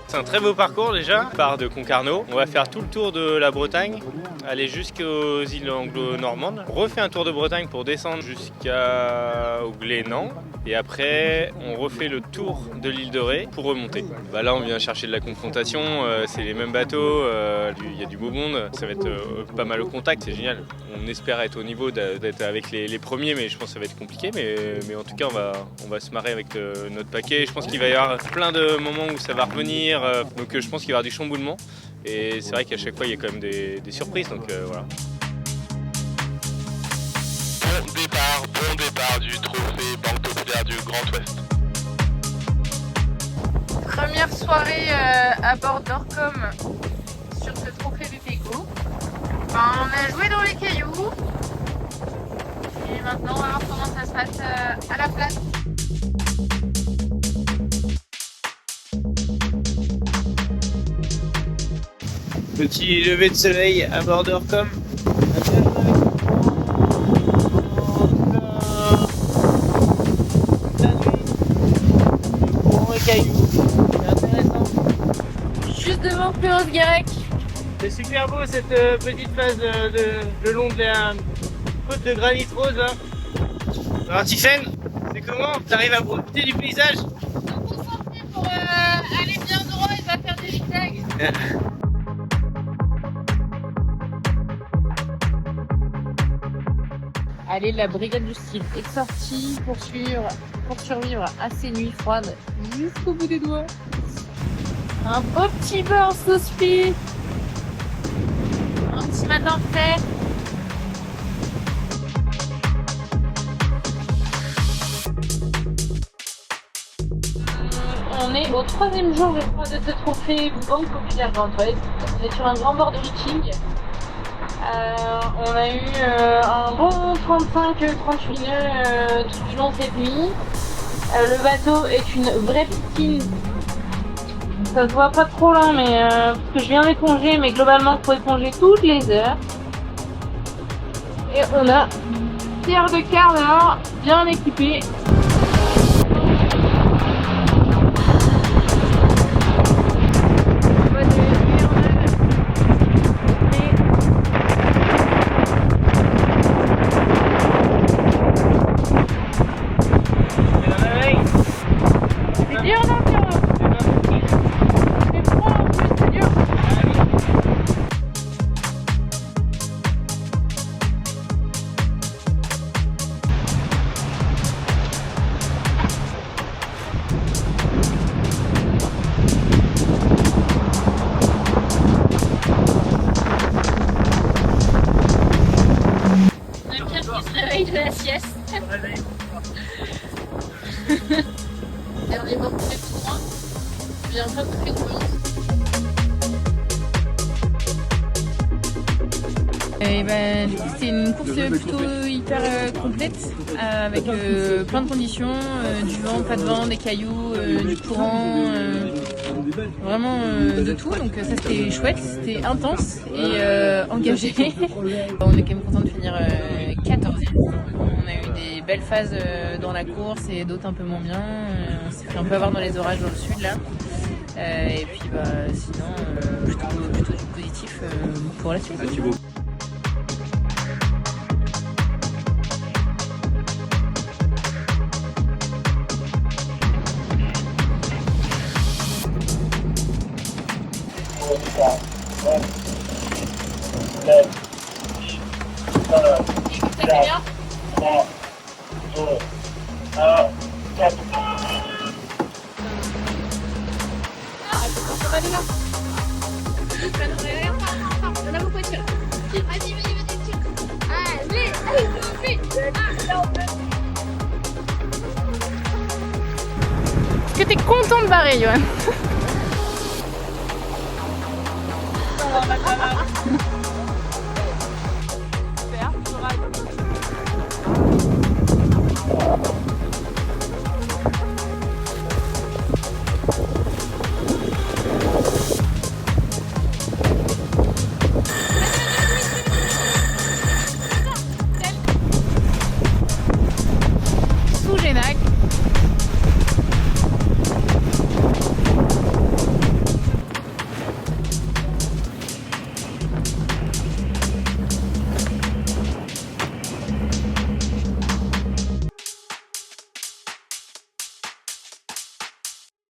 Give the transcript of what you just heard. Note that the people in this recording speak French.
C'est un très beau parcours déjà. On part de Concarneau. On va faire tout le tour de la Bretagne, aller jusqu'aux îles anglo-normandes. On refait un tour de Bretagne pour descendre jusqu'au Glénan. Et après, on refait le tour de l'île de Ré pour remonter. Là, on vient chercher de la confrontation. C'est les mêmes bateaux. Il y a du beau monde. Ça va être pas mal au contact. C'est génial. On espère être au niveau d'être avec les premiers, mais je pense que ça va être compliqué. Mais en tout cas, on va se marrer avec notre paquet. Je pense qu'il va y avoir plein de moments où ça va revenir. Donc je pense qu'il va y avoir du chamboulement. Et c'est vrai qu'à chaque fois, il y a quand même des surprises. Donc voilà. Bon départ du trophée Banque Populaire du Grand Ouest. Première soirée à bord d'Orcom sur ce trophée BPGO. On a joué dans les cailloux et maintenant on va voir comment ça se passe à la place. Petit lever de soleil à bord d'Orcom. Juste devant Perros-Guirec. C'est super beau cette petite phase le long de la côte de granit rose là. Alors Tiffaine, c'est comment? T'arrives à profiter du paysage? On va concentrer pour aller bien droit et va faire des zigzags. Allez, la brigade du style est sortie pour survivre à ces nuits froides jusqu'au bout des doigts. Un beau petit beurre sauce fille. Un petit matin frais. On est au 3e jour, je crois, de ce trophée Banque Populaire Grand Ouest. On est sur un grand bord de reaching. On a eu un bon 35-38 nœuds tout du long de cette nuit. Le bateau est une vraie piscine. Ça se voit pas trop là, mais parce que je viens d'éponger, mais globalement il faut éponger toutes les heures. Et on a Pierre de quart d'heure bien équipé. De la sieste. Dernier mot pour les points. J'ai un peu de coulons. Et ben, c'est une course plutôt hyper complète avec plein de conditions, du vent, pas de vent, des cailloux, du courant, vraiment de tout. Donc ça c'était chouette, c'était intense et engagé. On est quand même content de finir 14e. On a eu des belles phases dans la course et d'autres un peu moins bien. On s'est fait un peu avoir dans les orages dans le sud là. Et puis sinon plutôt du positif pour la suite. Est-ce que t'es content de barrer, Johan?